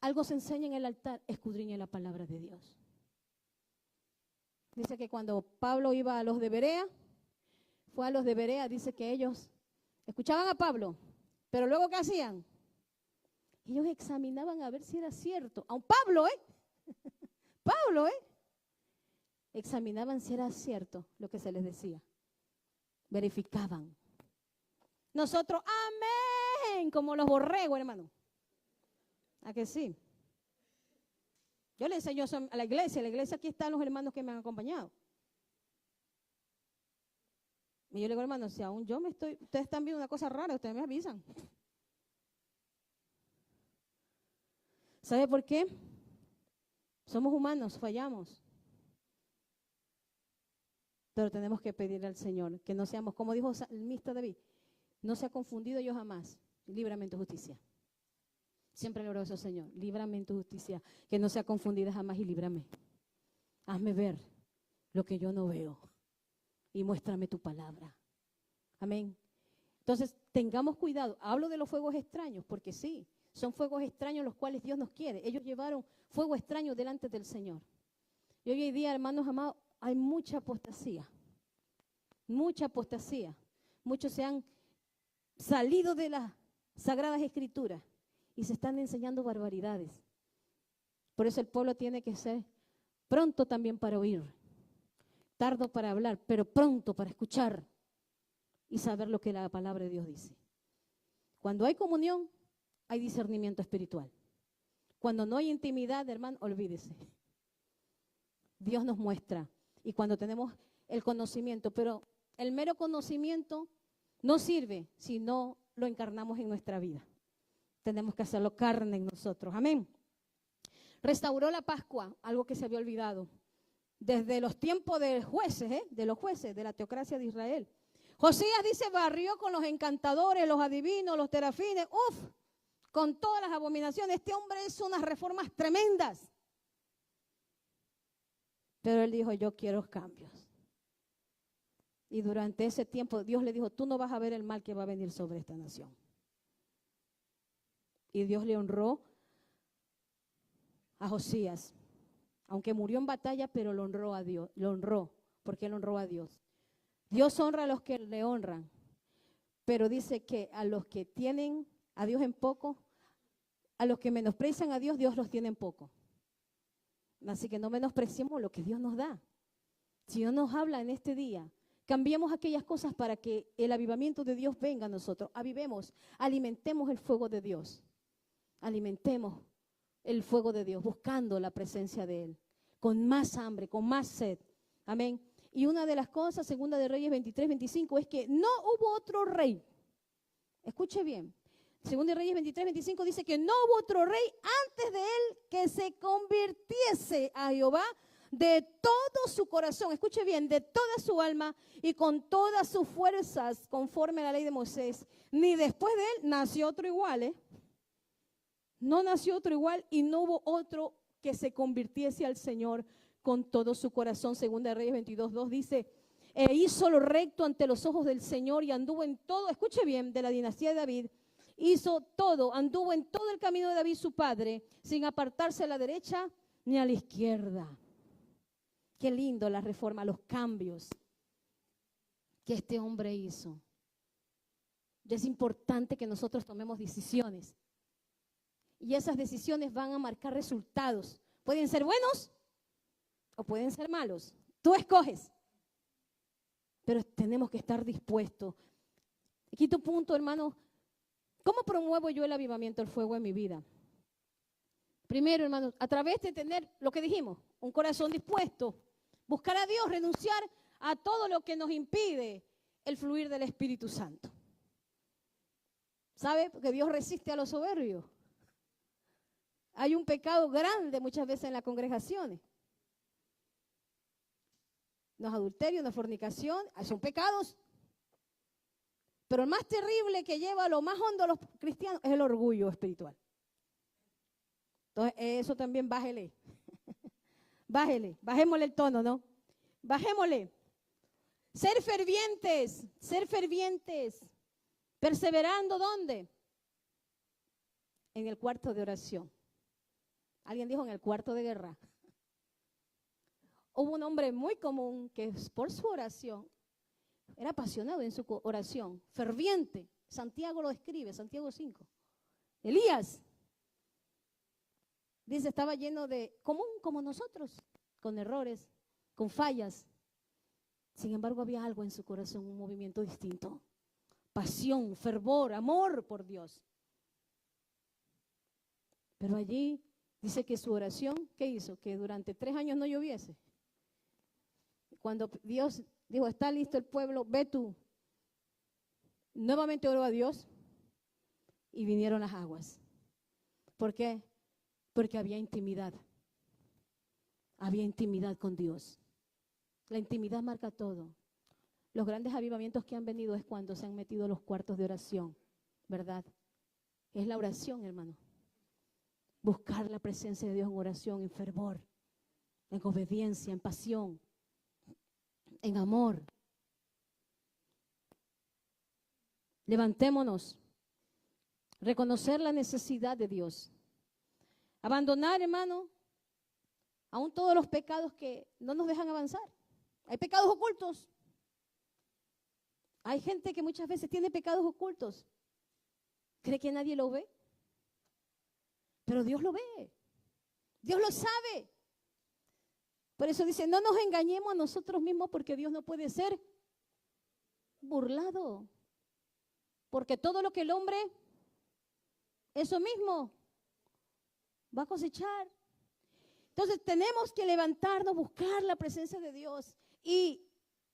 Algo se enseña en el altar, escudriña la palabra de Dios. Dice que cuando Pablo iba a los de Berea, fue a los de Berea, dice que ellos escuchaban a Pablo, pero luego ¿qué hacían? Ellos examinaban a ver si era cierto. A un Pablo, Pablo, examinaban si era cierto lo que se les decía. Verificaban. Nosotros, amén, como los borregos, hermano. ¿A que sí? Yo le enseño a la iglesia aquí están los hermanos que me han acompañado. Y yo le digo, hermano, si aún ustedes están viendo una cosa rara, ustedes me avisan. ¿Sabe por qué? Somos humanos, fallamos. Pero tenemos que pedirle al Señor que no seamos, como dijo el salmista David, no sea confundido yo jamás, líbrame en tu justicia. Siempre le oro a eso, Señor, líbrame en tu justicia, que no sea confundida jamás y líbrame. Hazme ver lo que yo no veo y muéstrame tu palabra. Amén. Entonces, tengamos cuidado. Hablo de los fuegos extraños, porque sí, son fuegos extraños los cuales Dios nos quiere. Ellos llevaron fuego extraño delante del Señor. Y hoy en día, hermanos amados, hay mucha apostasía. Mucha apostasía. Muchos se han salido de las Sagradas Escrituras y se están enseñando barbaridades. Por eso el pueblo tiene que ser pronto también para oír, tardo para hablar, pero pronto para escuchar y saber lo que la palabra de Dios dice. Cuando hay comunión, hay discernimiento espiritual. Cuando no hay intimidad, hermano, olvídese. Dios nos muestra. Y cuando tenemos el conocimiento, pero el mero conocimiento no sirve si no lo encarnamos en nuestra vida. Tenemos que hacerlo carne en nosotros. Amén. Restauró la Pascua, algo que se había olvidado. Desde los tiempos de jueces, de los jueces, de la teocracia de Israel. Josías dice, barrió con los encantadores, los adivinos, los terafines, con todas las abominaciones. Este hombre hizo unas reformas tremendas. Pero él dijo, yo quiero cambios. Y durante ese tiempo Dios le dijo, tú no vas a ver el mal que va a venir sobre esta nación. Y Dios le honró a Josías. Aunque murió en batalla, pero lo honró a Dios. Lo honró, porque él honró a Dios. Dios honra a los que le honran. Pero dice que a los que tienen a Dios en poco, a los que menosprecian a Dios, Dios los tiene en poco. Así que no menospreciemos lo que Dios nos da. Si Dios nos habla en este día, cambiemos aquellas cosas para que el avivamiento de Dios venga a nosotros. Avivemos, alimentemos el fuego de Dios. Alimentemos el fuego de Dios, buscando la presencia de Él, con más hambre, con más sed. Amén. Y una de las cosas, segunda de Reyes 23, 25, es que no hubo otro rey. Escuche bien. Segunda de Reyes 23, 25 dice que no hubo otro rey antes de él que se convirtiese a Jehová de todo su corazón. Escuche bien, de toda su alma y con todas sus fuerzas, conforme a la ley de Moisés. Ni después de él nació otro igual, No nació otro igual y no hubo otro que se convirtiese al Señor con todo su corazón. Segunda de Reyes 22, 2 dice, e hizo lo recto ante los ojos del Señor y anduvo en todo, escuche bien, de la dinastía de David, hizo todo, anduvo en todo el camino de David su padre, sin apartarse a la derecha ni a la izquierda. Qué lindo la reforma, los cambios que este hombre hizo. Y es importante que nosotros tomemos decisiones. Y esas decisiones van a marcar resultados. Pueden ser buenos o pueden ser malos. Tú escoges. Pero tenemos que estar dispuestos. Quinto punto, hermano. ¿Cómo promuevo yo el avivamiento del fuego en mi vida? Primero, hermano, a través de tener lo que dijimos, un corazón dispuesto. Buscar a Dios, renunciar a todo lo que nos impide el fluir del Espíritu Santo. ¿Sabe? Porque Dios resiste a los soberbios. Hay un pecado grande muchas veces en las congregaciones. No es adulterio, no es fornicación, son pecados. Pero el más terrible que lleva a lo más hondo a los cristianos es el orgullo espiritual. Entonces, eso también bájele. Bajémosle el tono, ¿no? Bajémosle. Ser fervientes. Perseverando, ¿dónde? En el cuarto de oración. Alguien dijo en el cuarto de guerra. Hubo un hombre muy común que por su oración, era apasionado en su oración, ferviente. Santiago lo describe, Santiago 5. Elías, dice, estaba lleno de común como nosotros, con errores, con fallas. Sin embargo, había algo en su corazón, un movimiento distinto. Pasión, fervor, amor por Dios. Pero allí dice que su oración, ¿qué hizo? Que durante 3 años no lloviese. Cuando Dios dijo, está listo el pueblo, ve tú. Nuevamente oró a Dios y vinieron las aguas. ¿Por qué? Porque había intimidad. Había intimidad con Dios. La intimidad marca todo. Los grandes avivamientos que han venido es cuando se han metido los cuartos de oración, ¿verdad? Es la oración, hermano. Buscar la presencia de Dios en oración, en fervor, en obediencia, en pasión, en amor. Levantémonos. Reconocer la necesidad de Dios. Abandonar, hermano, Aún todos los pecados que no nos dejan avanzar. Hay pecados ocultos. Hay gente que muchas veces tiene pecados ocultos. ¿Cree que nadie lo ve? Pero Dios lo ve. Dios lo sabe. Por eso dice, no nos engañemos a nosotros mismos porque Dios no puede ser burlado. Porque todo lo que el hombre, eso mismo, va a cosechar. Entonces tenemos que levantarnos, buscar la presencia de Dios y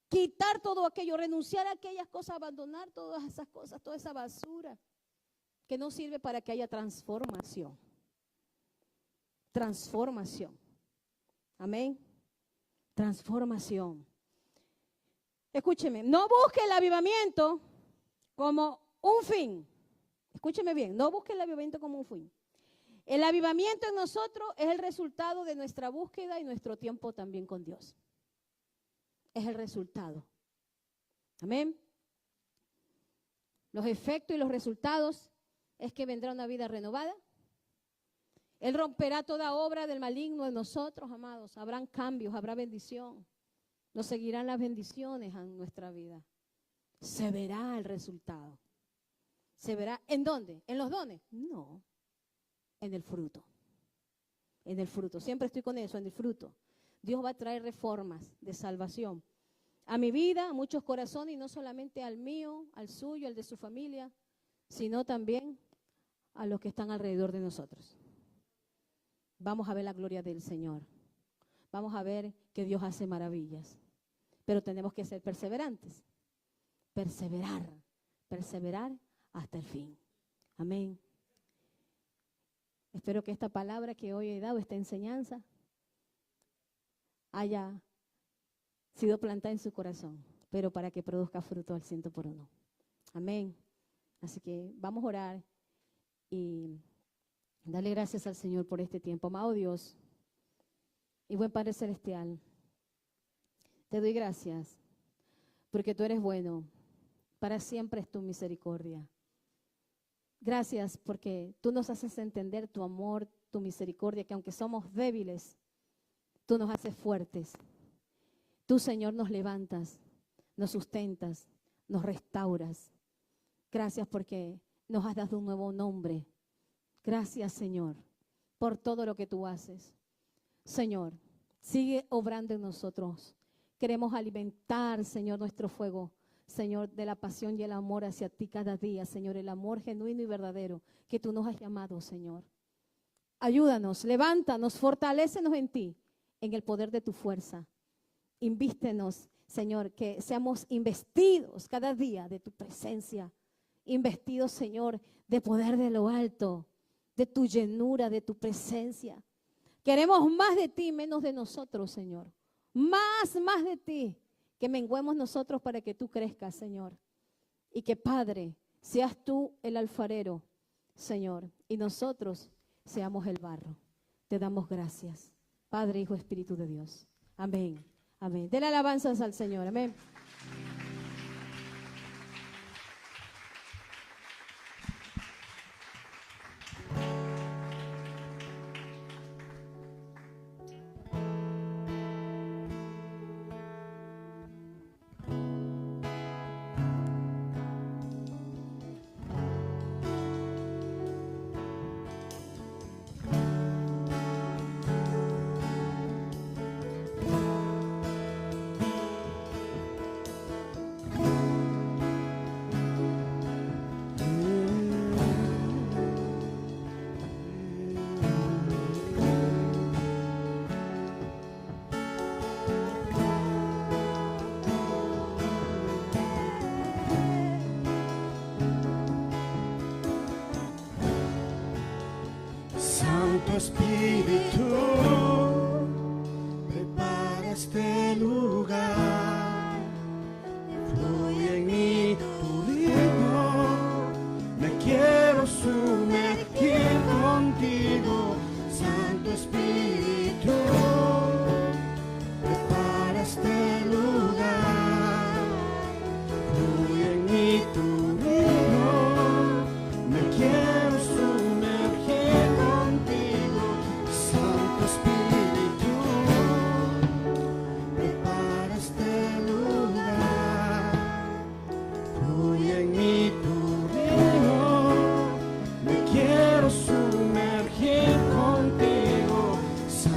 quitar todo aquello, renunciar a aquellas cosas, abandonar todas esas cosas, toda esa basura que no sirve para que haya transformación. Transformación. Amén. Transformación. Escúcheme, no busque el avivamiento como un fin. Escúcheme bien, no busque el avivamiento como un fin. El avivamiento en nosotros es el resultado de nuestra búsqueda y nuestro tiempo también con Dios. Es el resultado. Amén. Los efectos y los resultados es que vendrá una vida renovada. Él romperá toda obra del maligno en nosotros, amados. Habrán cambios, habrá bendición. Nos seguirán las bendiciones en nuestra vida. Se verá el resultado. ¿Se verá en dónde? ¿En los dones? No. En el fruto. En el fruto. Siempre estoy con eso, en el fruto. Dios va a traer reformas de salvación a mi vida, a muchos corazones, y no solamente al mío, al suyo, al de su familia, sino también a los que están alrededor de nosotros. Vamos a ver la gloria del Señor. Vamos a ver que Dios hace maravillas. Pero tenemos que ser perseverantes. Perseverar. Perseverar hasta el fin. Amén. Espero que esta palabra que hoy he dado, esta enseñanza, haya sido plantada en su corazón, pero para que produzca fruto al 100%. Amén. Así que vamos a orar y darle gracias al Señor por este tiempo. Amado Dios y buen Padre Celestial, te doy gracias porque tú eres bueno, para siempre es tu misericordia. Gracias porque tú nos haces entender tu amor, tu misericordia, que aunque somos débiles, tú nos haces fuertes. Tú, Señor, nos levantas, nos sustentas, nos restauras. Gracias porque nos has dado un nuevo nombre. Gracias, Señor, por todo lo que tú haces. Señor, sigue obrando en nosotros. Queremos alimentar, Señor, nuestro fuego, Señor, de la pasión y el amor hacia ti cada día, Señor, el amor genuino y verdadero que tú nos has llamado, Señor. Ayúdanos, levántanos, fortalécenos en ti, en el poder de tu fuerza. Invístenos, Señor, que seamos investidos cada día de tu presencia, investidos, Señor, de poder de lo alto, de tu llenura, de tu presencia. Queremos más de ti, menos de nosotros, Señor. Más de ti. Que menguemos nosotros para que tú crezcas, Señor. Y que, Padre, seas tú el alfarero, Señor, y nosotros seamos el barro. Te damos gracias, Padre, Hijo, Espíritu de Dios. Amén. Amén. Denle alabanzas al Señor. Amén. Santo Espíritu, prepara este lugar.